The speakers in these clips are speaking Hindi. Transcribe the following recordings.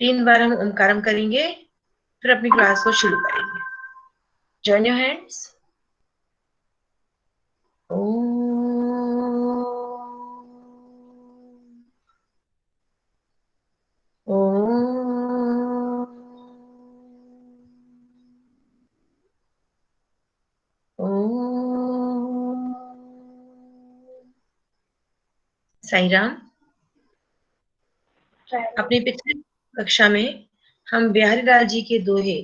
3 बार हम ओमकारम करेंगे, फिर अपनी क्लास को शुरू करेंगे। Join your hands. Sai Ram. अपनी पिछली कक्षा में हम बिहारी लाल जी के दोहे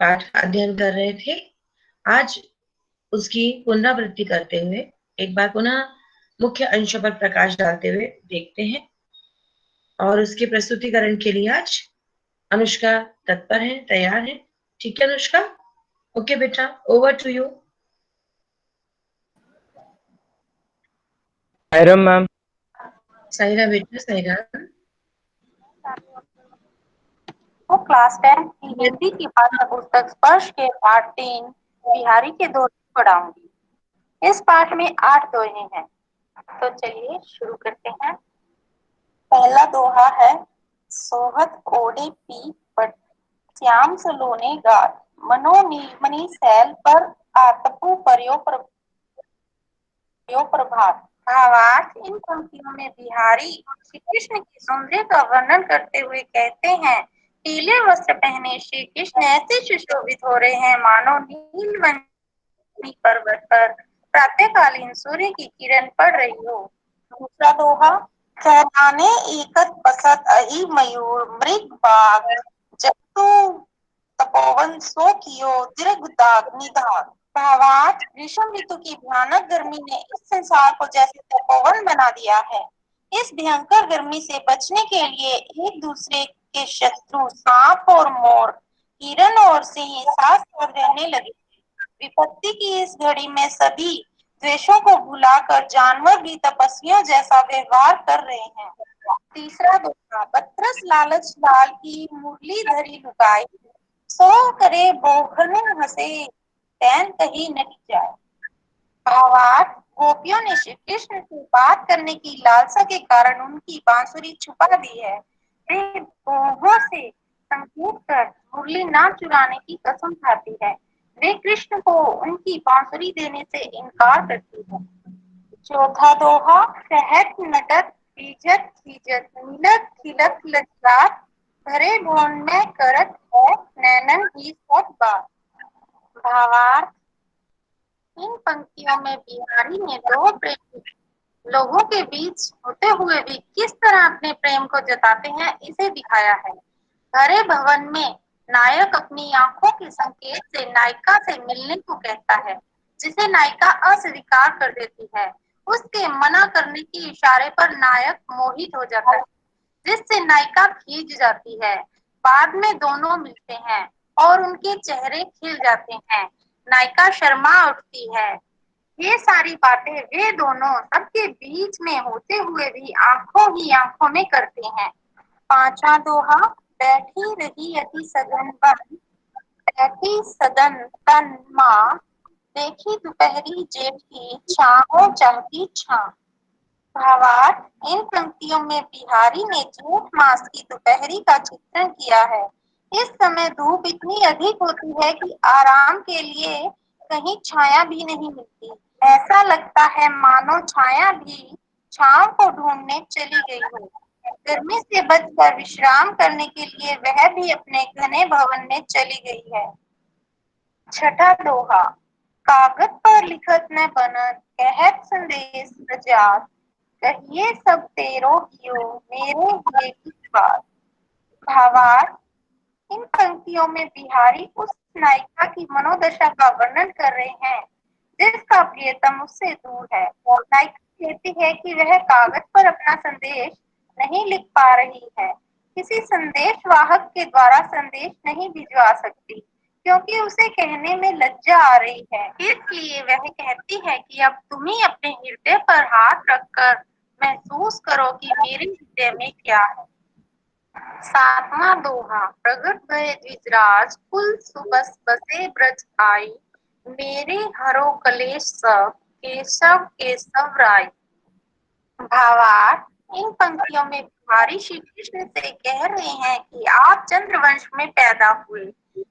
पाठ अध्ययन कर रहे थे। आज उसकी पुनरावृत्ति करते हुए एक बार पुनः मुख्य अंशों पर प्रकाश डालते हुए देखते हैं। और उसके प्रस्तुतिकरण के लिए आज अनुष्का तत्पर है, तैयार है। ठीक है अनुष्का? ओके बेटा, over to you. Sairam ma'am. Saira बेटा, साईरा। वो क्लास 10 की हिंदी की पाठ्य पुस्तक स्पर्श के पाठ 3 बिहारी के दोहे पढ़ाऊंगी। इस पाठ में 8 दोहे हैं, तो चलिए शुरू करते हैं। पहला दोहा है, सोहत ओढ़े पी पट श्याम सलोने गात मनी सैल पर आतपु प्रभात। भावार्थ, इन पंक्तियों में बिहारी श्री कृष्ण की सौंदर्य का वर्णन करते हुए कहते हैं, पीले वस्त्र पहने श्री कृष्ण ऐसे सुशोभित हो रहे हैं मानो नीलमणि पर्वत पर प्रातःकालीन सूर्य की किरण पड़ रही हो। दूसरा दोहा, कहलाने एकत बसत अहि मयूर मृग बाग जतु तपोवन सो कियो दीर्घ दाग निधाग। भावार्थ, ग्रीष्म ऋतु की भयानक गर्मी ने इस संसार को जैसे तपोवन बना दिया है। इस भयंकर गर्मी से बचने के लिए एक दूसरे के शत्रु सांप और मोर, हिरण और सिंह साथ साथ रहने लगे। विपत्ति की इस घड़ी में सभी द्वेषों को भुलाकर जानवर भी तपस्वियों जैसा व्यवहार कर रहे हैं। तीसरा दोहा, बतरस लालच लाल की मुरली धरी लुकाई सो करे बोखने हंसे तैन कहीं न जाए। भावार्थ, गोपियों ने श्री कृष्ण से बात करने की लालसा के कारण उनकी बांसुरी छुपा दी है। वे भोगों से संकेत कर मुरली ना चुराने की कसम खाती है। वे कृष्ण को उनकी बांसुरी देने से इनकार करती है। चौथा दोहा, सहत नटत बीजत खीजत नीलत खिलत लज्जात भरे भवन में करत है नैनन ही सब बात। भावार्थ, इन पंक्तियों में बिहारी ने दो प्रेमी लोगों के बीच होते हुए भी किस तरह अपने प्रेम को जताते हैं इसे दिखाया है। भरे भवन में नायक अपनी आंखों के संकेत से नायिका से मिलने को कहता है, जिसे नायिका अस्वीकार कर देती है। उसके मना करने के इशारे पर नायक मोहित हो जाता है, जिससे नायिका खींच जाती है। बाद में दोनों मिलते हैं और उनके चेहरे खिल जाते हैं। नायिका शर्मा उठती है। ये सारी बातें वे दोनों सबके बीच में होते हुए भी आंखों ही आंखों में करते हैं। पांचवा दोहा, बैठी रही अति सदन बन बैठी सदन तन माँ देखी दोपहरी जेठी छाओ चाहती छां। भावार्थ, इन पंक्तियों में बिहारी ने जेठ मास की दोपहरी का चित्रण किया है। इस समय धूप इतनी अधिक होती है कि आराम के लिए कहीं छाया भी नहीं मिलती। ऐसा लगता है मानो छाया भी छांव को ढूंढने चली गई हो। गर्मी से बचकर विश्राम करने के लिए वह भी अपने घने भवन में चली गई है। छठा दोहा, कागज पर लिखत न बनत कहत संदेश सजात कहिए सब तेरो कियो मेरे हुए की बात। भावार्थ, इन पंक्तियों में बिहारी उस नायिका की मनोदशा का वर्णन कर रहे हैं जिसका प्रियतम उससे दूर है। नायिका कहती है कि वह कागज पर अपना संदेश नहीं लिख पा रही है, किसी संदेश वाहक के द्वारा संदेश नहीं भिजवा सकती क्योंकि उसे कहने में लज्जा आ रही है। इसलिए वह कहती है कि अब तुम ही अपने हृदय पर हाथ रखकर महसूस करो कि मेरे हृदय में क्या है। सातवां दोहा, प्रगट भय द्विजराज कुल सुबस बसे ब्रज आई मेरे हरो कलेश सब केशव केशव राय। भावार्थ, इन पंक्तियों में बिहारी श्री कृष्ण से कह रहे हैं कि आप चंद्रवंश में पैदा हुए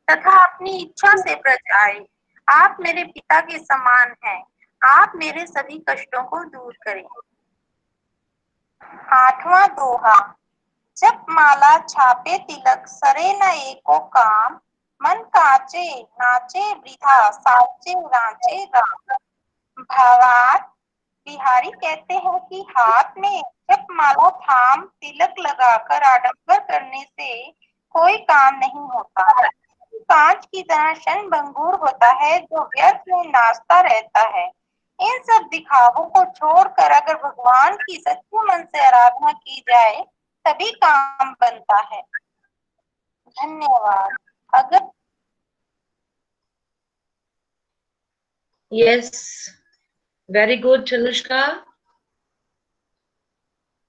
तथा अपनी इच्छा से ब्रज आए। आप मेरे पिता के समान हैं। आप मेरे सभी कष्टों को दूर करें। आठवां दोहा। जप माला छापे तिलक सरे न एको काम, मन काचे नाचे वृथा साचे रांचे राम। भावार्थ। बिहारी कहते हैं कि हाथ में जप माला थाम तिलक लगाकर आडंबर करने से कोई काम नहीं होता। कांच की तरह क्षण भंगुर होता है जो व्यर्थ में नाचता रहता है। इन सब दिखावों को छोड़कर अगर भगवान की सच्चे मन से आराधना की जाए तभी काम बनता है। धन्यवाद। अगर यस, वेरी गुड अनुष्का,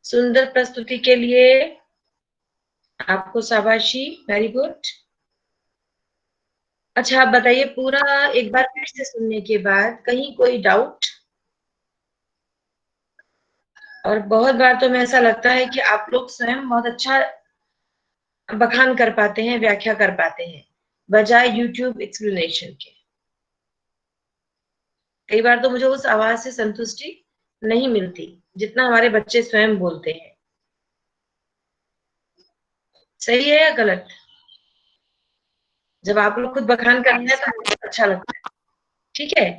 सुंदर प्रस्तुति के लिए आपको शाबाशी, वेरी गुड। अच्छा, आप बताइए पूरा एक बार फिर से सुनने के बाद कहीं कोई डाउट? और बहुत बार तो मैं ऐसा लगता है कि आप लोग स्वयं बहुत अच्छा बखान कर पाते हैं, व्याख्या कर पाते हैं, बजाय यूट्यूब एक्सप्लेनेशन के। कई बार तो मुझे उस आवाज से संतुष्टि नहीं मिलती जितना हमारे बच्चे स्वयं बोलते हैं। सही है या गलत? जब आप लोग खुद बखान करते हैं तो मुझे अच्छा लगता है। ठीक है,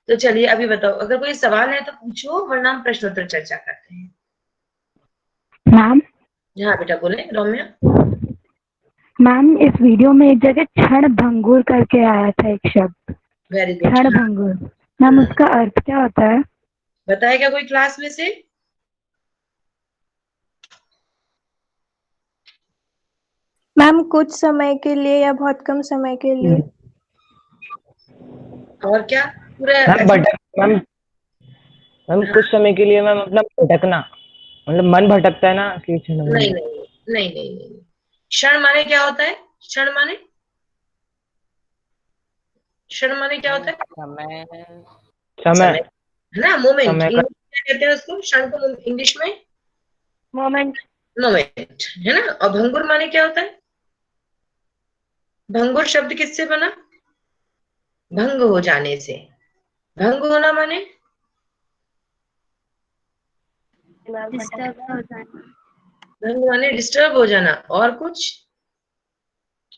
तो चलिए अभी बताओ, अगर कोई सवाल है तो पूछो, वरना हम प्रश्नोत्तर चर्चा करते हैं। मैम। हाँ बेटा, बोले रौम्या। मैम, इस वीडियो में एक जगह क्षण भंगुर करके आया था एक शब्द, वेरी गुड। क्षण भंगुर। मैम, उसका अर्थ क्या होता है? बताएगा कोई क्लास में से? मैम, कुछ समय के लिए या बहुत कम समय के लिए। और क्या? पूरा मैम कुछ समय के लिए मैम अपना भटकना, मतलब मन भटकता है ना कि नहीं नहीं नहीं नहीं नहीं। क्षण माने क्या होता है? क्षण माने, क्षण माने क्या होता है? समय समय है ना, मोमेंट। समय इंग्लिश में क्या कहते हैं उसको? क्षण को इंग्लिश में मोमेंट। मोमेंट है ना। और भंगुर माने क्या होता है? भंगुर शब्द किससे बना? भंग हो जाने से। भंग होना माने डिस्टर्ब हो जाना। भंग माने डिस्टर्ब हो जाना। और कुछ?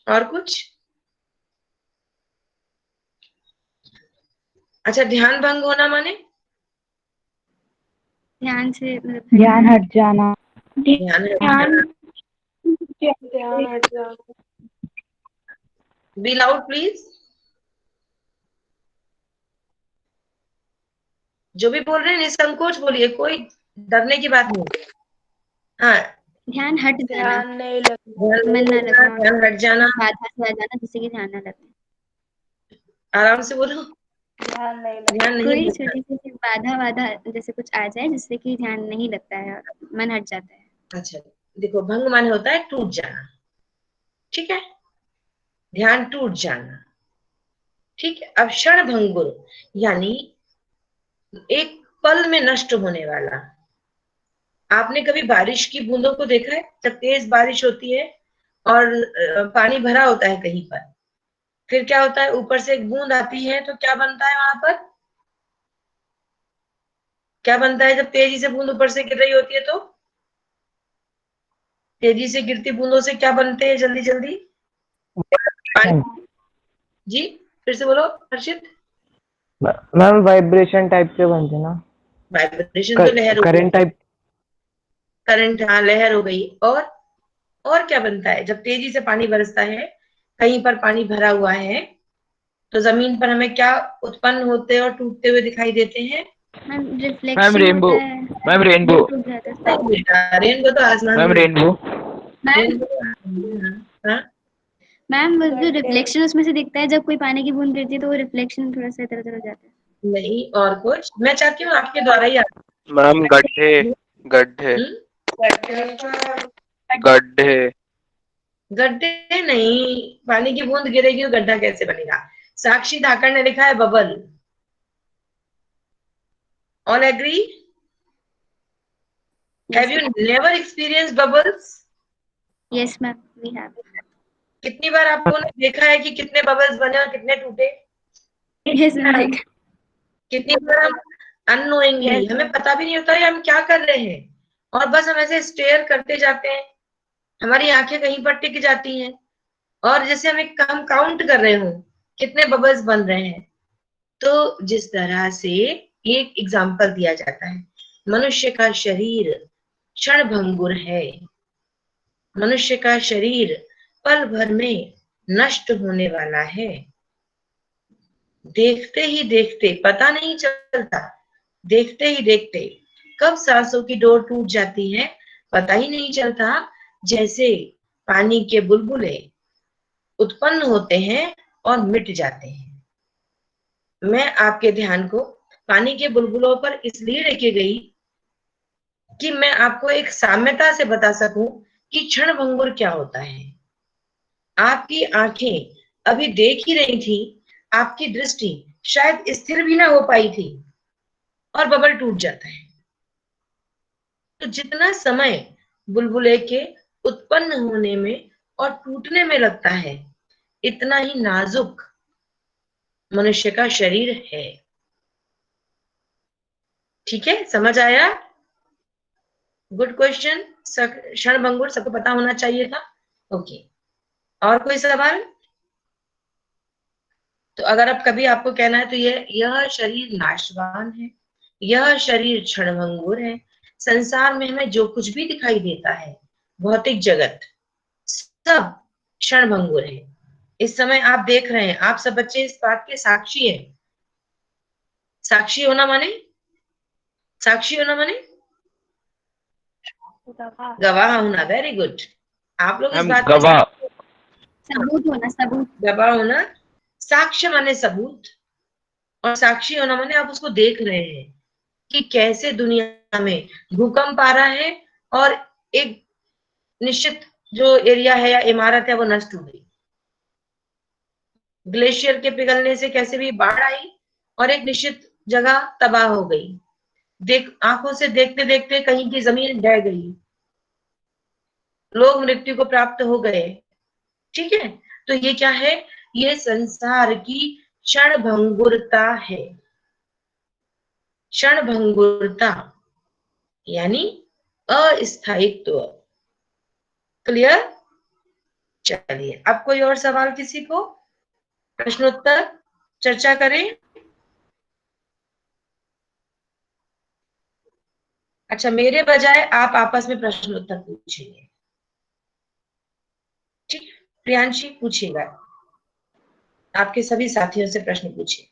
और कुछ? अच्छा, ध्यान भंग होना माने? ध्यान से ध्यान हट जाना। ध्यान हट जाना। Be loud please. जो भी बोल रहे हैं निसंकोच बोलिए, कोई डरने की बात नहीं। हाँ, ध्यान हट जाना। ध्यान नहीं लगना, ध्यान हट जाना। बाधा से आ जाना जिससे कि ध्यान न लगे। आराम से बोलो। ध्यान ध्यान नहीं कोई लगता। छोटी सी बाधा जैसे कुछ आ जाए जिससे कि ध्यान नहीं लगता है और मन हट जाता है। अच्छा, देखो, भंग माने होता है टूट जाना। ठीक है, ध्यान टूट जाना। ठीक है, अब क्षण भंगुर यानी एक पल में नष्ट होने वाला। आपने कभी बारिश की बूंदों को देखा है? जब तेज बारिश होती है और पानी भरा होता है कहीं पर, फिर क्या होता है, ऊपर से एक बूंद आती है तो क्या बनता है वहां पर? क्या बनता है जब तेजी से बूंद ऊपर से गिर रही होती है तो? तेजी से गिरती बूंदों से क्या बनते हैं जल्दी जल्दी? पानी। जी, फिर से बोलो हर्षित। मैम वाइब्रेशन टाइप के बनते ना। वाइब्रेशन तो लहर हो गई। Current type. करंट, हाँ, लहर हो गई। और क्या बनता है जब तेजी से पानी बरसता है, कहीं पर पानी भरा हुआ है तो जमीन पर हमें क्या उत्पन्न होते और टूटते हुए दिखाई देते हैं? Ma'am, reflection rainbow. होता है। Ma'am rainbow. रेनबो तो आसमान मैम में। रेनबो। हाँ, मैम, वो जो रिफ्लेक्शन उसमें से दिखता है जब कोई पानी की बूंद गिरती है तो वो रिफ्लेक्शन थोड़ा सा इधर उधर हो जाता है। नहीं, और कुछ मैं चाहती हूँ आपके द्वारा ही मैम गड्ढे गड्ढे गड्ढे गड्ढे नहीं, पानी की बूंद गिरेगी तो गड्ढा कैसे बनेगा? साक्षी धाकड़ ने लिखा है bubble. All agree? Have you never experience bubbles? Yes ma'am, we have. कितनी बार आपको ने देखा है कि कितने बबल्स बने और कितने टूटे? Yes ma'am. कितनी बार हम अननोइंगली, हमें पता भी नहीं होता है हम क्या कर रहे हैं, और बस हम ऐसे स्टेयर करते जाते हैं, हमारी आंखें कहीं पर टिक जाती हैं, और जैसे हम काउंट कर रहे हो कितने बबल्स बन रहे हैं। तो जिस तरह से एक एग्जाम्पल दिया जाता है, मनुष्य का शरीर क्षणभंगुर है, मनुष्य का शरीर पल भर में नष्ट होने वाला है, देखते ही देखते पता नहीं चलता, देखते ही देखते कब सांसों की डोर टूट जाती है पता ही नहीं चलता। जैसे पानी के बुलबुले उत्पन्न होते हैं और मिट जाते हैं। मैं आपके ध्यान को पानी के बुलबुलों पर इसलिए लेके गई कि मैं आपको एक साम्यता से बता सकूं कि क्षणभंगुर क्या होता है। आपकी आंखें अभी देख ही रही थी, आपकी दृष्टि शायद स्थिर भी ना हो पाई थी और बबल टूट जाता है। तो जितना समय बुलबुले के उत्पन्न होने में और टूटने में लगता है, इतना ही नाजुक मनुष्य का शरीर है। ठीक है, समझ आया? Good question. क्षणभंगुर सबको पता होना चाहिए था। ओके, और कोई सवाल? तो अगर अब कभी आपको कहना है तो यह शरीर नाशवान है, यह शरीर क्षणभंगुर है। संसार में हमें जो कुछ भी दिखाई देता है, भौतिक जगत, सब क्षणभंगुर है। इस समय आप देख रहे हैं, आप सब बच्चे इस बात के साक्षी हैं। साक्षी होना माने, साक्षी होना माने गवाह होना। वेरी गुड, आप लोग इस मैम बात के गवाह। सबूत होना, सबूत। गवाह होना। साक्ष्य माने सबूत, और साक्षी होना माने आप उसको देख रहे हैं कि कैसे दुनिया में भूकंप आ रहा है और एक निश्चित जो एरिया है या इमारत है वो नष्ट हो गई। ग्लेशियर के पिघलने से कैसे भी बाढ़ आई और एक निश्चित जगह तबाह हो गई। आंखों से देखते देखते कहीं की जमीन ढह गई, लोग मृत्यु को प्राप्त हो गए। ठीक है, तो ये क्या है? ये संसार की क्षणभंगुरता है। क्षणभंगुरता यानी अस्थायित्व। क्लियर? चलिए, अब कोई और सवाल किसी को? प्रश्नोत्तर चर्चा करें। अच्छा, मेरे बजाय आप आपस में प्रश्नोत्तर पूछेंगे। ठीक, प्रियांशी पूछेगा, आपके सभी साथियों से प्रश्न पूछिए।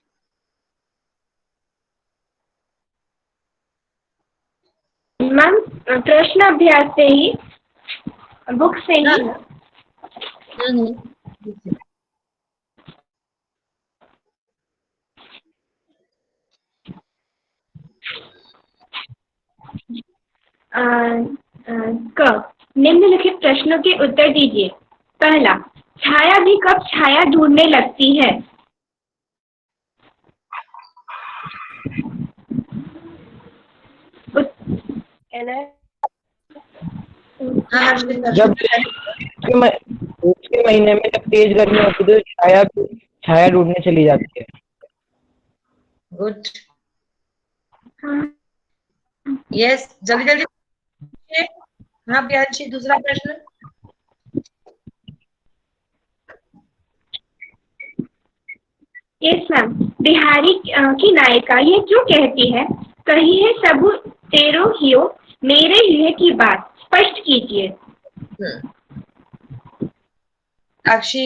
मैम प्रश्न अभ्यास से ही, बुक से ही। क निम्नलिखित प्रश्नों के उत्तर दीजिए। पहला, छाया भी कब छाया ढूंढने लगती है? हाँ, जब दूसरे महीने में जब तेज गर्मी होती है तो छाया ढूंढने चली जाती है। गुड, यस, जल्दी जल्दी पूछिए। हाँ प्रियांशी, दूसरा प्रश्न। यस मैम, बिहारी की नायिका ये क्यों कहती है, कही है सबू तेरो हियो मेरे लिए की बात, स्पष्ट कीजिए। साक्षी।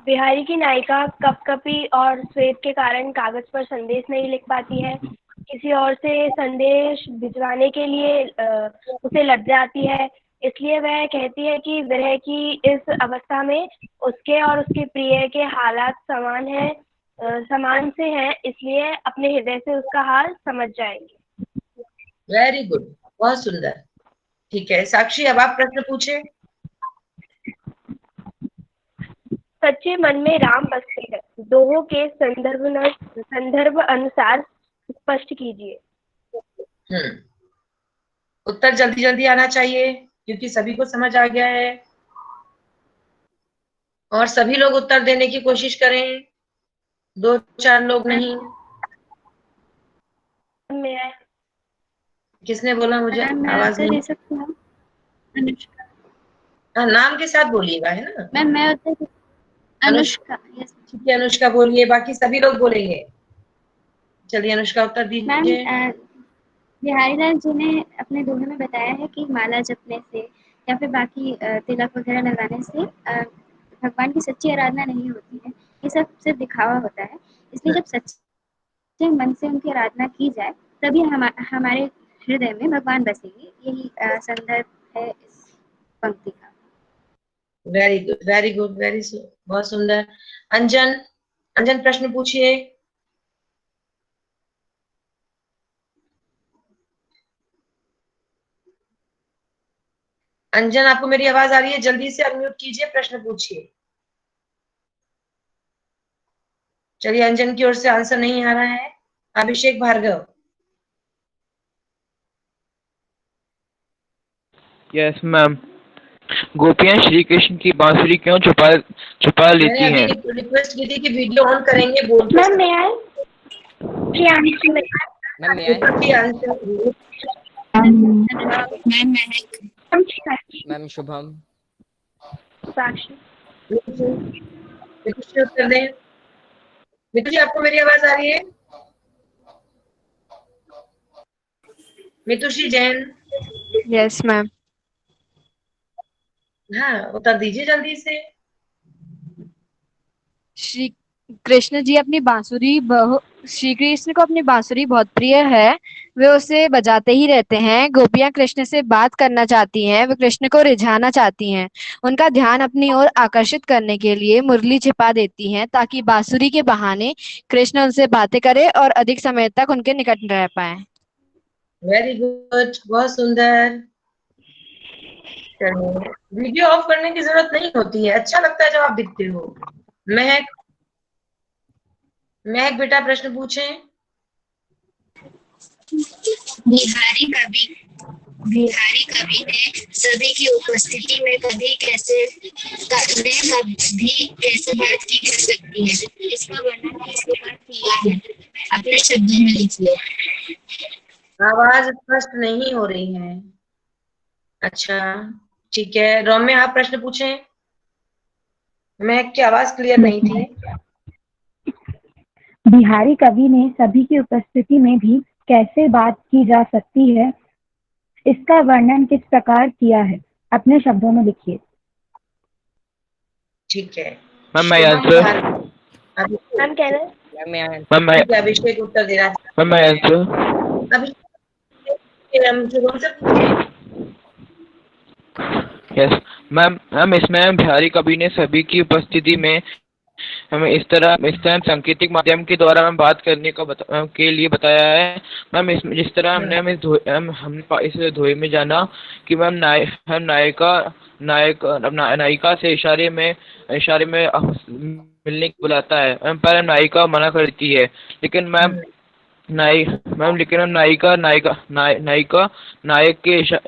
बिहारी की नायिका कपकपी और श्वेत के कारण कागज पर संदेश नहीं लिख पाती है, किसी और से संदेश भिजवाने के लिए उसे लग जाती है, इसलिए वह कहती है कि विरह की इस अवस्था में उसके और उसके प्रिय के हालात समान से हैं, इसलिए अपने हृदय से उसका हाल समझ जाएंगे। वेरी गुड, बहुत सुंदर। ठीक है साक्षी, अब आप प्रश्न पूछे। सच्चे मन में राम बसते हैं, दोहों के संदर्भ अनुसार स्पष्ट कीजिए। उत्तर जल्दी जल्दी आना चाहिए क्योंकि सभी को समझ आ गया है, और सभी लोग उत्तर देने की कोशिश करें, 2-4 लोग नहीं। मैं किसने बोला? मुझे मैम मैं आवाज उत्तर नहीं। दे सकती हूँ। अनुष्का। हाँ, नाम के साथ बोलिएगा, है ना? मैम मैं उत्तर अनुष्का। अनुष्का। यस ठीक है, अनुष्का बोलिए, बाकी सभी लोग बोलेंगे। चलिए अनुष्का उत्तर मैम। दीजिए। बिहारी लाल जी ने अपने दोहे में बताया है कि माला जपने से या फिर बाकी तिलक वगैरह लगाने से भगवान की सच्ची आराधना नहीं होती है, ये सब सिर्फ दिखावा होता है। इसलिए जब सच्चे मन से उनकी आराधना की जाए तभी हमारे हृदय में भगवान बसेंगे। यही संदर्भ है इस पंक्ति का। वेरी गुड, वेरी गुड, बहुत सुंदर। अंजन, अंजन प्रश्न पूछिए। अंजन, आपको मेरी आवाज आ रही है? जल्दी से अनम्यूट कीजिए, प्रश्न पूछिए। चलिए, अंजन की ओर से आंसर नहीं आ रहा है। अभिषेक भार्गव। Yes ma'am. गोपियां श्री कृष्ण की बांसुरी क्यों छुपा छुपा मैंने लेती अभी हैं? रिक्वेस्ट की थी कि वीडियो ऑन करेंगे, बोल के मैम सब। मैं आई प्रियांशु। मैम मैं answer. Ma'am ma'am Shubham. Sakshi. उत्तर दें। मितु जी, आपको मेरी आवाज आ रही है? मितुश्री जैन। Yes ma'am. हाँ, उत्तर दीजिए जल्दी से। श्री कृष्ण जी अपनी बांसुरी श्री कृष्ण को अपनी बांसुरी बहुत प्रिय है। वे उसे बजाते ही रहते हैं। गोपियां कृष्ण से बात करना चाहती हैं, वे कृष्ण को रिझाना चाहती हैं। उनका ध्यान अपनी ओर आकर्षित करने के लिए मुरली छिपा देती हैं ताकि बांसुरी के बहाने कृष्ण उनसे बातें करे और अधिक समय तक उनके निकट रह पाए। वेरी गुड, बहुत सुंदर। चलिए, वीडियो ऑफ करने की जरूरत नहीं होती है, अच्छा लगता है जब आप दिखते हो। महक, महक बेटा प्रश्न पूछें। बिहारी कवि बिहारी कवि ने सभी की उपस्थिति में कभी कैसे बात की जा सकती है, इसका वर्णन किस प्रकार किया है, अपने शब्दों में लिखिए। आवाज स्पष्ट नहीं हो रही है। अच्छा, ठीक है, रौम्य आप प्रश्न पूछें। महक की आवाज क्लियर नहीं थी। बिहारी कवि ने सभी की उपस्थिति में भी कैसे बात की जा सकती है, इसका वर्णन किस प्रकार किया है, अपने शब्दों में लिखिए। ठीक है, मैम मैं शुभम आंसर। मैम कह रहे मैम मैं मैम मैं ठीक है, अभिषेक उत्तर दे रहा है। मैम मैं आंसर। अभिषेक, हम शुभम से पूछिए। Yes ma'am. मैम इसमें बिहारी कवि ने सभी की उपस्थिति में हमें इस तरह सांकेतिक माध्यम के द्वारा हम बात करने का के लिए बताया है। मैम इसमें जिस तरह हमने इस धोए में जाना कि मैम हम नायिका से इशारे में मिलने को बुलाता है। मैम पर नायिका मना करती है, लेकिन मैम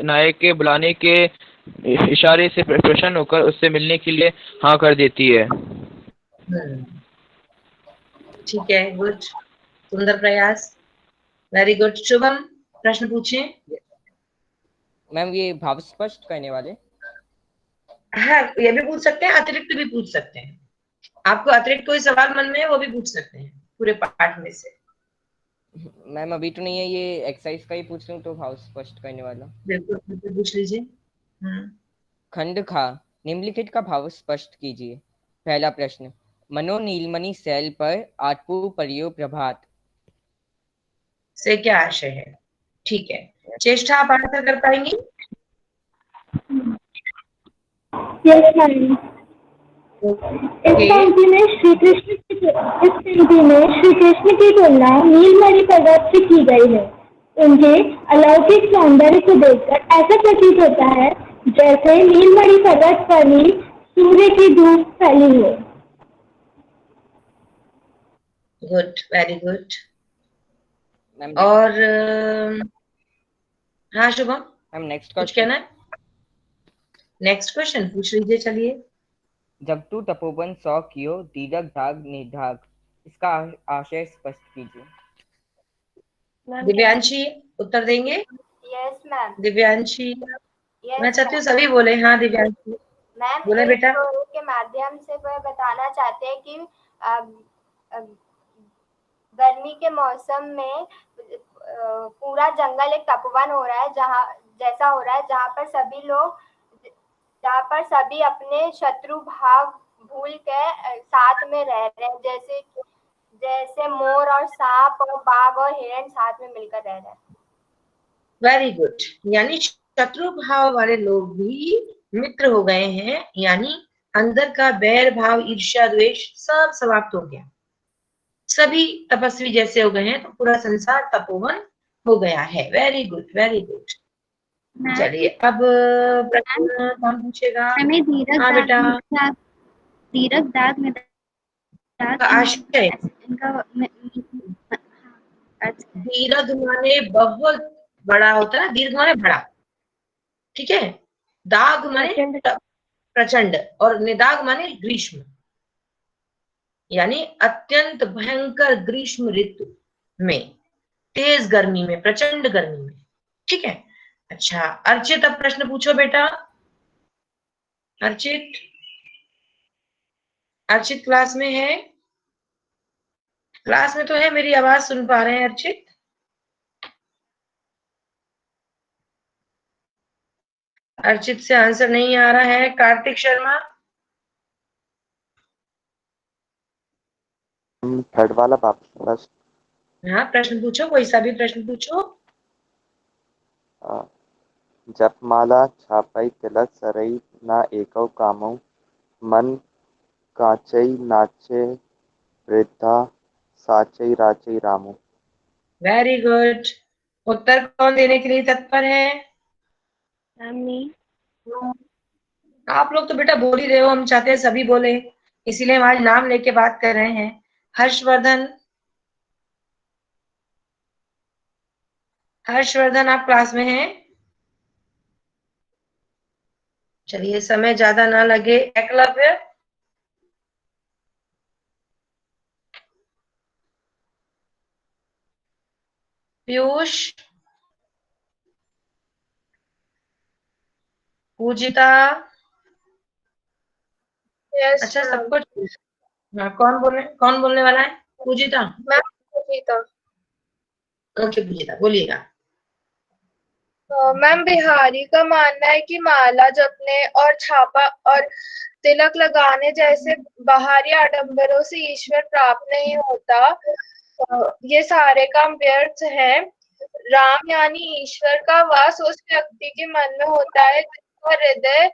नायक के बुलाने के इशारे से प्रसन्न होकर उससे मिलने के लिए हाँ कर देती है। ठीक है, गुड, सुंदर प्रयास, वेरी गुड। शुभम प्रश्न पूछिए। मैम ये भाव स्पष्ट करने वाले। हाँ, ये भी पूछ सकते हैं, अतिरिक्त भी पूछ सकते हैं। आपको अतिरिक्त कोई सवाल मन में है वो भी पूछ सकते हैं पूरे पाठ में से। मैम अभी तो नहीं है, ये एक्सरसाइज का ही पूछ रहा हूँ, तो भाव स्पष्ट करने वाला। बिल्कुल बिल्कुल, पूछ लीजिए। खंड खा, निम्नलिखित का भाव स्पष्ट कीजिए। पहला प्रश्न, मनो नीलमणि सैल पर आटपू परियो प्रभात से क्या आशय है? ठीक है, चेष्टा आप आंसर कर पाएंगी? Yes ma'am. इस पंक्ति में श्री कृष्ण की तुलना नीलमणि पर्वत से की गई है। उनके अलौकिक सौंदर्य को देखकर ऐसा प्रतीत होता है जैसे नीलमणि पर्वत पर ही सूर्य की धूप फैली हो। Good, very good. मैम और हाँ शुभम। मैम नेक्स्ट कुछ क्वेश्चन। कहना है? नेक्स्ट क्वेश्चन पूछ लीजिए, चलिए। जब तू तपोवन सौ कियो दीर्घ धाग निधाग, इसका आशय स्पष्ट कीजिए। मैम दिव्यांशी उत्तर देंगे? Yes ma'am. दिव्यांशी, मैं यस चाहती हूँ मैम। सभी बोले। हाँ दिव्यांशी मैम बोले इस बेटा। स्टोरी के माध्यम से वह बताना चाहते हैं कि अ, अ, गर्मी के मौसम में पूरा जंगल एक तपोवन हो रहा है, जहाँ पर सभी अपने शत्रु भाव भूल के साथ में रह रहे हैं, जैसे मोर और सांप और बाघ और हिरण साथ में मिलकर रह रहे हैं। Very good. यानी शत्रु भाव वाले लोग भी मित्र हो गए हैं, यानी अंदर का बैर भाव, ईर्ष्या, द्वेष सब समाप्त हो गया। सभी तपस्वी जैसे हो गए हैं, तो पूरा संसार तपोवन हो गया है। Very good, very good. चलिए अब प्रश्न कौन पूछेगा? हमें धीरज हाँ बेटा। दाग में आशय इनका दीर्घ माने बहुत बड़ा होता है, दीर्घ माने बड़ा, ठीक है। दाग माने प्रचंड और निदाग माने ग्रीष्म, यानी अत्यंत भयंकर ग्रीष्म ऋतु में, तेज गर्मी में, प्रचंड गर्मी में, ठीक है। अच्छा अर्चित, अब प्रश्न पूछो बेटा। अर्चित, अर्चित क्लास में है? क्लास में तो है, मेरी आवाज सुन पा रहे हैं अर्चित? अर्चित से आंसर नहीं आ रहा है। कार्तिक शर्मा, थर्ड वाला वापस। हाँ प्रश्न पूछो, कोई सा भी प्रश्न पूछो। जपमाला छापई तिलक सरई ना एकौ कामौ, मन कांचई नाचे वृद्धा साचई राचई रामो। Very good. उत्तर कौन देने के लिए तत्पर है? आप लोग तो बेटा बोल ही रहे हो, हम चाहते हैं सभी बोले, इसीलिए हम आज नाम लेके बात कर रहे हैं। हर्षवर्धन, हर्षवर्धन आप क्लास में हैं? चलिए समय ज्यादा ना लगे। एकलव्य, पीयूष, पूजिता। अच्छा सबको, हाँ कौन बोलने वाला है? पूजिता। ओके पूजिता बोलिएगा। मैम बिहारी का मानना है कि माला जपने और छापा और तिलक लगाने जैसे बाहरी आडंबरों से ईश्वर प्राप्त नहीं होता, ये सारे काम व्यर्थ हैं। राम यानी ईश्वर का वास उस व्यक्ति के मन में होता है जिसका हृदय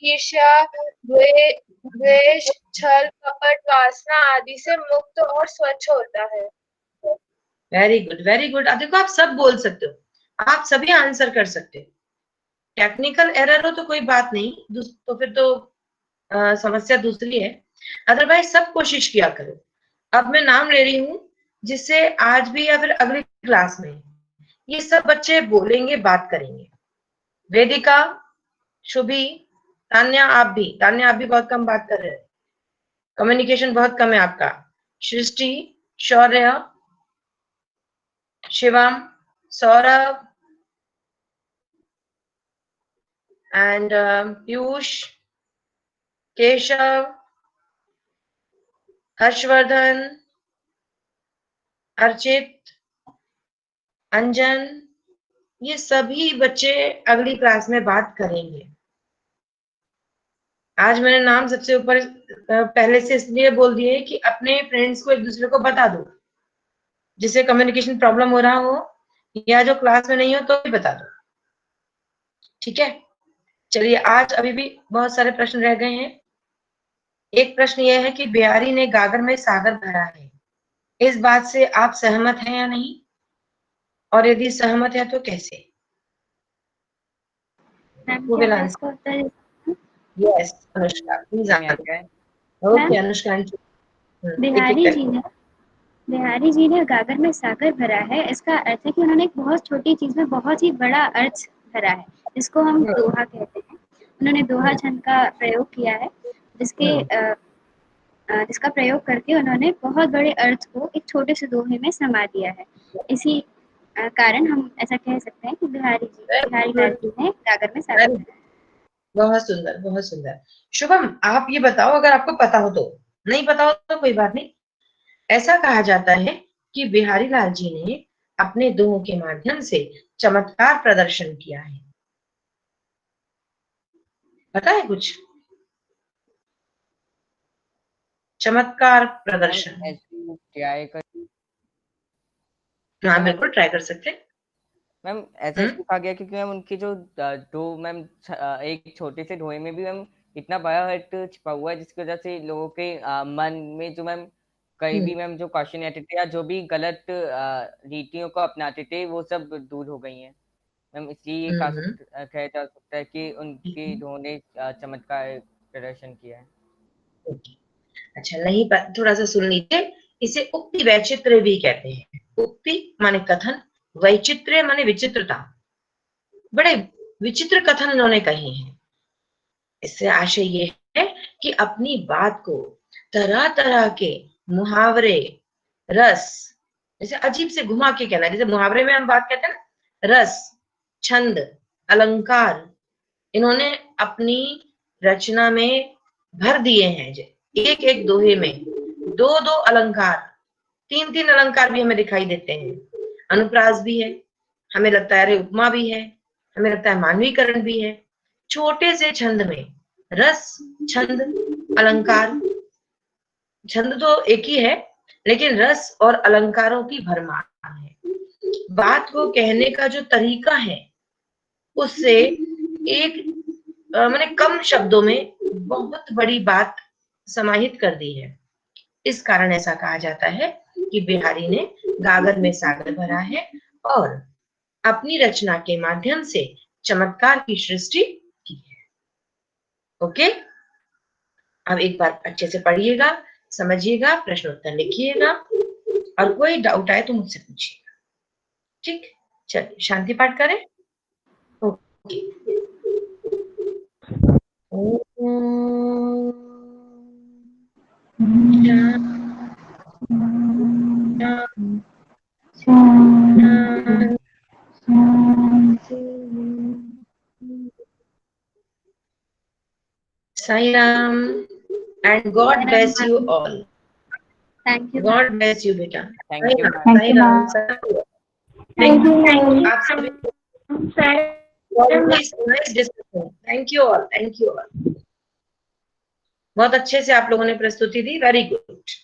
ईर्ष्या, द्वेष, छल, कपट, वासना आदि से मुक्त और स्वच्छ होता है। Very good, very good. अब देखो आप सब बोल सकते हो, आप सभी आंसर कर सकते हो। टेक्निकल एरर हो तो कोई बात नहीं, तो फिर तो समस्या दूसरी है। अदरवाइज सब कोशिश किया करो। अब मैं नाम ले रही हूँ, जिससे आज भी या फिर अगली क्लास में ये सब बच्चे बोलेंगे, बात करेंगे। वेदिका, शुभी, तान्या आप भी बहुत कम बात कर रहे हैं, कम्युनिकेशन बहुत कम है आपका। सृष्टि, शौर्य, शिवम, सौरभ एंड पीयूष, केशव, हर्षवर्धन, अर्चित, अंजन, ये सभी बच्चे अगली क्लास में बात करेंगे। आज मैंने नाम सबसे ऊपर पहले से इसलिए बोल दिए कि अपने फ्रेंड्स को एक दूसरे को बता दो, जिसे कम्युनिकेशन प्रॉब्लम हो रहा हो या जो क्लास में नहीं हो तो भी बता दो, ठीक है। चलिए आज अभी भी बहुत सारे प्रश्न रह गए हैं। एक प्रश्न यह है कि बिहारी ने गागर में सागर भरा है, इस बात से आप सहमत हैं या नहीं, और यदि सहमत है तो कैसे? वो will answer. Yes, Anushka please answer. Okay Anushka. Bihari ji ने गागर में सागर भरा है, इसका अर्थ है कि उन्होंने एक बहुत छोटी चीज में बहुत ही बड़ा अर्थ खरा है, जिसको हम दोहा कहते हैं। उन्होंने दोहा छंद का प्रयोग किया है, जिसका प्रयोग करके उन्होंने बहुत बड़े अर्थ को एक छोटे से दोहे में समा दिया है। इसी कारण हम ऐसा कह सकते हैं कि बिहारी लाल जी ने गागर में सागर भरा है। बहुत सुंदर, बहुत सुंदर। शुभम, आप ये बताओ, अगर आपको पता हो तो, नहीं पता हो तो कोई बात नहीं। ऐसा कहा जाता है कि बिहारी लाल जी ने अपने दोहों के माध्यम से चमत्कार प्रदर्शन किया है। पता है कुछ? चमत्कार प्रदर्शन। हाँ, बिल्कुल ट्राई कर सकते हैं। मैम ऐसा सीखा गया क्योंकि मैम उनकी जो दो मैम एक छोटे से धोए में भी मैम इतना बड़ा अर्थ छिपा हुआ है, जिसकी वजह से लोगों के मन में जो मैम कहीं भी मैम जो क्वेश्चन आते थे या जो भी गलत रीतियों को अपनाते थे वो सब दूर हो गई हैं मैम। इसलिए कहा जा सकता है कि उनके धोने ने चमत्कार प्रदर्शन किया है। अच्छा, नहीं थोड़ा सा सुन लीजिए। इसे उक्ति वैचित्र्य भी कहते हैं। उक्ति माने कथन, वैचित्र्य माने विचित्रता। बड़े विचित्र कथन इन्होंने कहे हैं। इससे आशय ये है कि अपनी बात को तरह तरह के मुहावरे, रस, जैसे अजीब से घुमा के कहना, जैसे मुहावरे में हम बात कहते हैं ना, रस, छंद, अलंकार, इन्होंने अपनी रचना में भर दिए हैं। एक एक दोहे में दो दो अलंकार, तीन तीन अलंकार भी हमें दिखाई देते हैं। अनुप्रास भी है, हमें लगता है अरे उपमा भी है, हमें लगता है मानवीकरण भी है। छोटे से छंद में रस, छंद, अलंकार, छंद तो एक ही है लेकिन रस और अलंकारों की भरमार है। बात को कहने का जो तरीका है उससे एक मैंने कम शब्दों में बहुत बड़ी बात समाहित कर दी है। इस कारण ऐसा कहा जाता है कि बिहारी ने गागर में सागर भरा है और अपनी रचना के माध्यम से चमत्कार की सृष्टि की है। ओके, अब एक बार अच्छे से पढ़िएगा, समझिएगा, प्रश्न उत्तर लिखिएगा और कोई डाउट आए तो मुझसे पूछिएगा। ठीक, चलिए शांति पाठ करें। Okay. Sai Ram, and God bless you all. Thank you. God bless you, beta. Thank you. Sai Ram. Thank you. आप सभी nice discussion. Thank you all. Thank you all. बहुत अच्छे से आप लोगों ने प्रस्तुति दी। Very good.